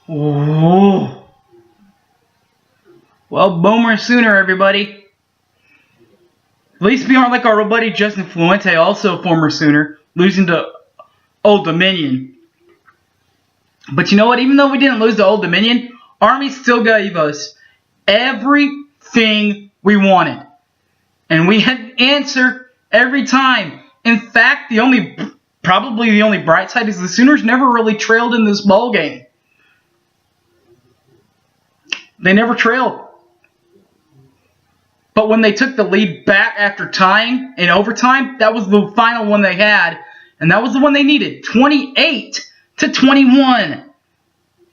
Oh. Well, Boomer Sooner, everybody. At least we aren't like our buddy Justin Fuente, also a former Sooner, losing to Old Dominion. But you know what? Even though we didn't lose to Old Dominion, Army still gave us everything we wanted. And we had an answer every time. In fact, probably the only bright side is the Sooners never really trailed in this ball game. They never trailed. But when they took the lead back after tying in overtime, that was the final one they had. And that was the one they needed. 28-21.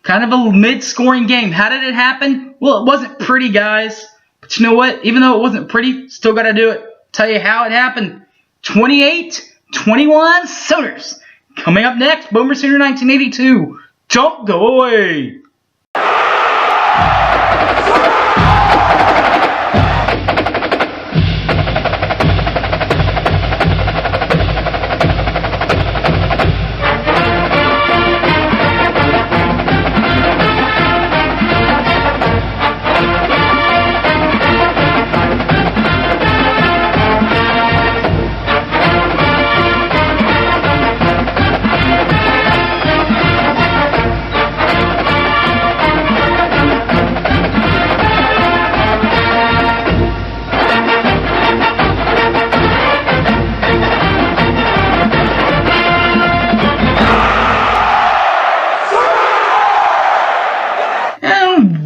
Kind of a mid-scoring game. How did it happen? Well, it wasn't pretty, guys. But you know what? Even though it wasn't pretty, still got to do it. Tell you how it happened. 28-21 Sooners. Coming up next, Boomer Sooner 1982. Don't go away.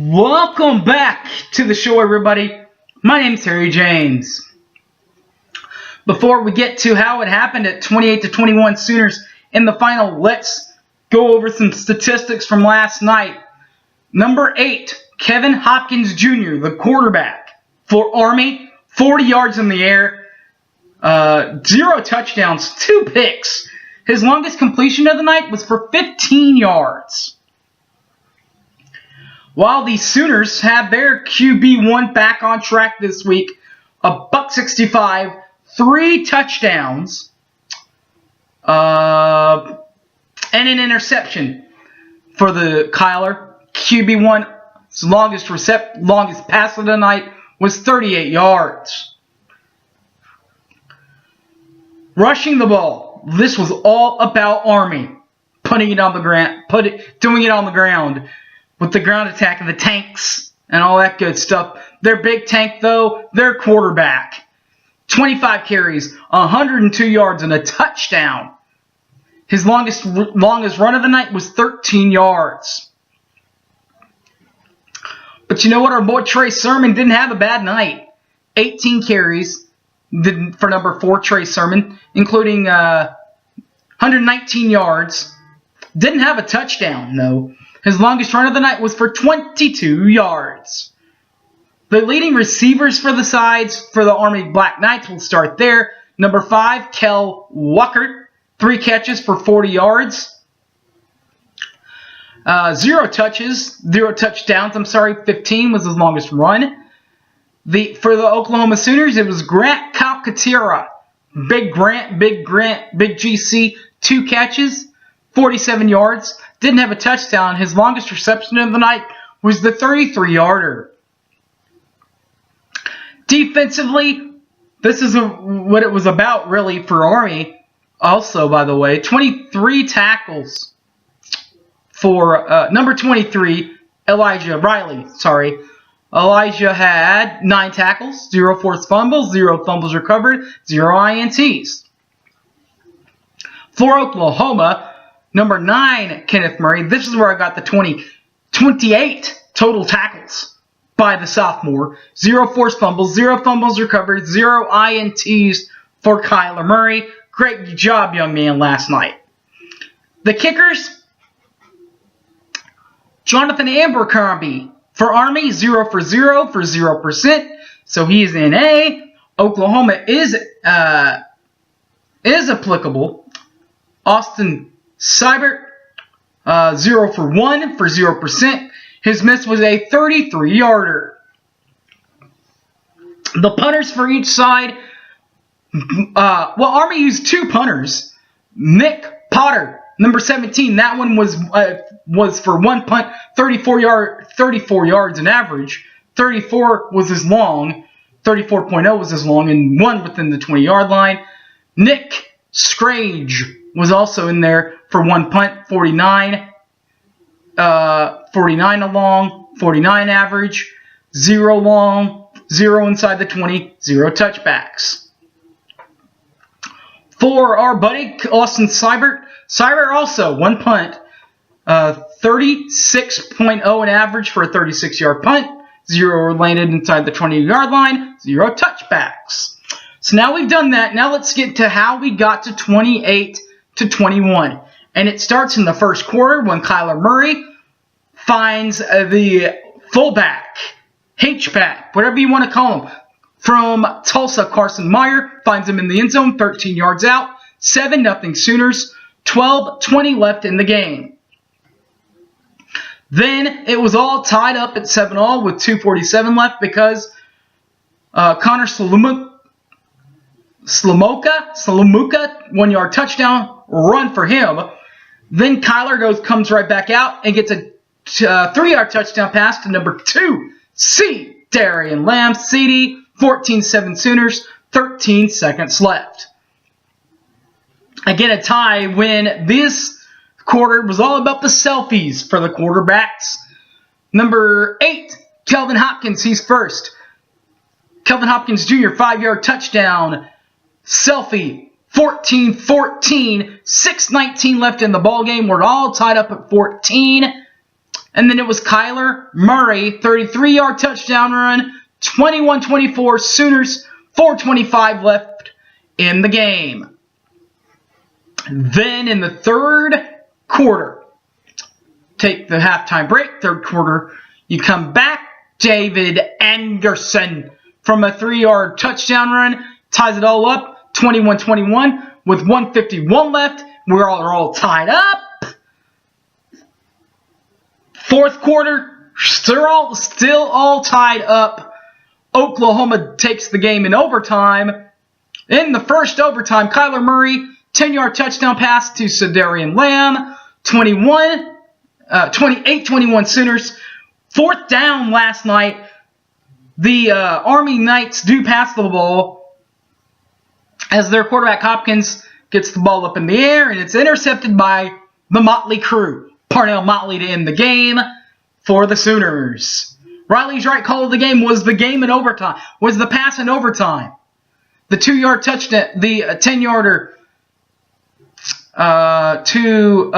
Welcome back to the show, everybody. My name's Harry James. Before we get to how it happened at 28-21 Sooners in the final, let's go over some statistics from last night. Number 8, Kevin Hopkins Jr., the quarterback for Army, 40 yards in the air, 0 touchdowns, 2 picks. His longest completion of the night was for 15 yards. While the Sooners have their QB1 back on track this week, $165, 3 touchdowns, and an interception for the Kyler. QB1's longest pass of the night was 38 yards. Rushing the ball. This was all about Army putting it on the ground, doing it on the ground. With the ground attack and the tanks and all that good stuff. Their big tank, though, their quarterback. 25 carries, 102 yards, and a touchdown. His longest run of the night was 13 yards. But you know what? Our boy Trey Sermon didn't have a bad night. 18 carries for number 4, Trey Sermon, including 119 yards. Didn't have a touchdown, though. His longest run of the night was for 22 yards. The leading receivers for the sides for the Army Black Knights will start there. Number 5, Kel Walker, 3 catches for 40 yards. 0 touchdowns, 15 was his longest run. For the Oklahoma Sooners, it was Grant Calcaterra. Big GC, 2 catches, 47 yards. Didn't have a touchdown. His longest reception of the night was the 33-yarder. Defensively, this is what it was about, really, for Army. Also, by the way, 23 tackles for number 23, Elijah Riley. Elijah had 9 tackles, 0 forced fumbles, 0 fumbles recovered, 0 INTs. For Oklahoma, number 9, Kenneth Murray. This is where I got the 28 total tackles by the sophomore. 0 forced fumbles, 0 fumbles recovered, 0 INTs for Kyler Murray. Great job, young man, last night. The kickers, Jonathan Abercrombie for Army, 0 for 0 for 0%. So he is in A. Oklahoma is applicable. Austin Seibert, 0 for 1 for 0%. His miss was a 33-yarder. The punters for each side, Army used 2 punters. Nick Potter, number 17, that one was was for one punt, 34 yards in average. 34 was as long, 34.0 was as long, and one within the 20-yard line. Nick Scrage was also in there for one punt, 49 along, 49 average, 0 long, 0 inside the 20, 0 touchbacks. For our buddy Austin Seibert also one punt, 36.0 in average for a 36-yard punt, 0 landed inside the 20-yard line, 0 touchbacks. So now we've done that. Now let's get to how we got to 28-21. And it starts in the first quarter when Kyler Murray finds the fullback, H-back, whatever you want to call him, from Tulsa. Carson Meyer finds him in the end zone, 13 yards out, 7-0 Sooners, 12:20 left in the game. Then it was all tied up at 7-all with 2:47 left because Connor Slamuka, 1-yard touchdown run for him. Then Kyler comes right back out and gets a 3-yard touchdown pass to number 2, Darian Lamb, CD, 14-7 Sooners, 13 seconds left. Again, a tie when this quarter was all about the selfies for the quarterbacks. Number 8, Kelvin Hopkins, he's first. Kelvin Hopkins Jr., 5-yard touchdown. Selfie, 14-14, 6:19 left in the ballgame. We're all tied up at 14. And then it was Kyler Murray, 33-yard touchdown run, 21-24 Sooners, 4:25 left in the game. Then in the third quarter, take the halftime break, third quarter, you come back, David Anderson from a 3-yard touchdown run, ties it all up, 21-21 with 1:51 left. We're all tied up. Fourth quarter, still all tied up. Oklahoma takes the game in overtime. In the first overtime, Kyler Murray, 10-yard touchdown pass to Cedarian Lamb, 28-21 Sooners. Fourth down last night, the Army Knights do pass the ball as their quarterback Hopkins gets the ball up in the air, and it's intercepted by the Motley Crew. Parnell Motley to end the game for the Sooners. Riley's right call of the game was the pass in overtime. The 2-yard touchdown, the 10-yarder to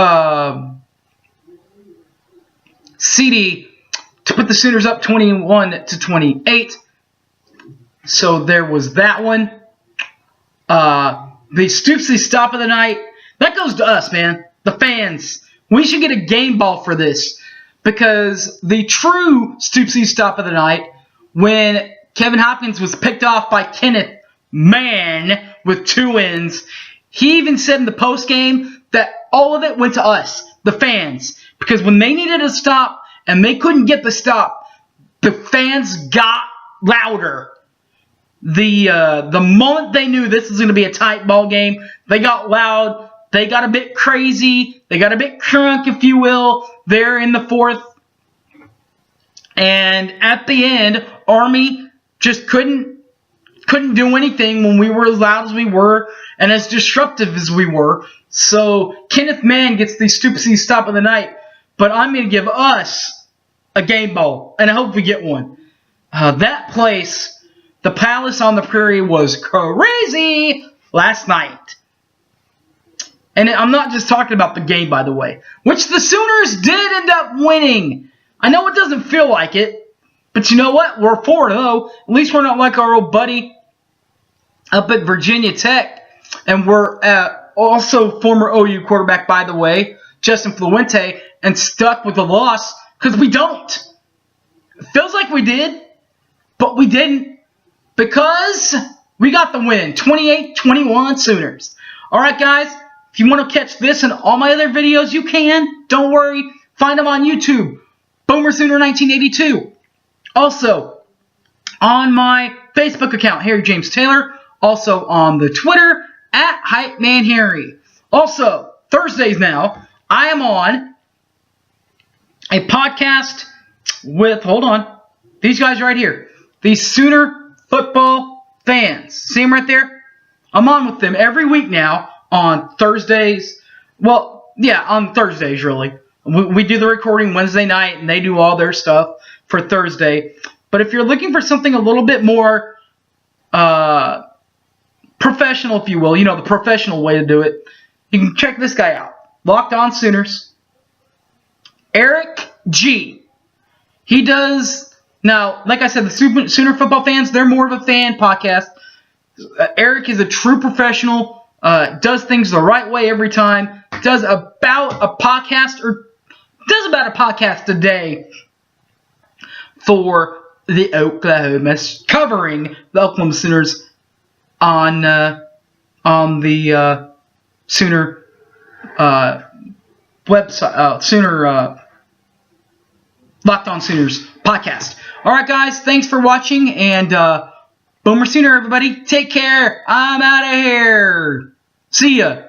CD to put the Sooners up 21-28. So there was that one. The Stoopsy stop of the night. That goes to us, man. The fans. We should get a game ball for this. Because the true Stoopsy stop of the night, when Kevin Hopkins was picked off by Kenneth Mann with 2 wins, he even said in the postgame that all of it went to us, the fans. Because when they needed a stop and they couldn't get the stop, the fans got louder. The moment they knew this was going to be a tight ball game, they got loud. They got a bit crazy. They got a bit crunk, if you will, there in the fourth. And at the end, Army just couldn't do anything when we were as loud as we were and as disruptive as we were. So Kenneth Mann gets the Stoopsy stop of the night. But I'm going to give us a game ball, and I hope we get one. That place, the Palace on the Prairie, was crazy last night. And I'm not just talking about the game, by the way, which the Sooners did end up winning. I know it doesn't feel like it, but you know what? We're 4-0. At least we're not like our old buddy up at Virginia Tech. And we're also former OU quarterback, by the way, Justin Fuente, and stuck with a loss because we don't. It feels like we did, but we didn't because we got the win, 28-21 Sooners. All right, guys. If you want to catch this and all my other videos, you can. Don't worry. Find them on YouTube. Boomer Sooner 1982. Also, on my Facebook account, Harry James Taylor. Also on the Twitter, at Hype Man Harry. Also, Thursdays now, I am on a podcast with, hold on, these guys right here. These Sooner football fans. See them right there? I'm on with them every week now on Thursdays. Well, yeah, on Thursdays, really. We do the recording Wednesday night, and they do all their stuff for Thursday. But if you're looking for something a little bit more professional, if you will, the professional way to do it, you can check this guy out. Locked On Sooners. Eric G. He does, now, like I said, the Sooner football fans, they're more of a fan podcast. Eric is a true professional, does things the right way every time, does about a podcast a day for the Oklahoma, covering the Oklahoma Sooners on the Sooner website, Sooner Locked On Sooners podcast. All right, guys, thanks for watching, and Boomer Sooner, everybody. Take care. I'm out of here. See ya.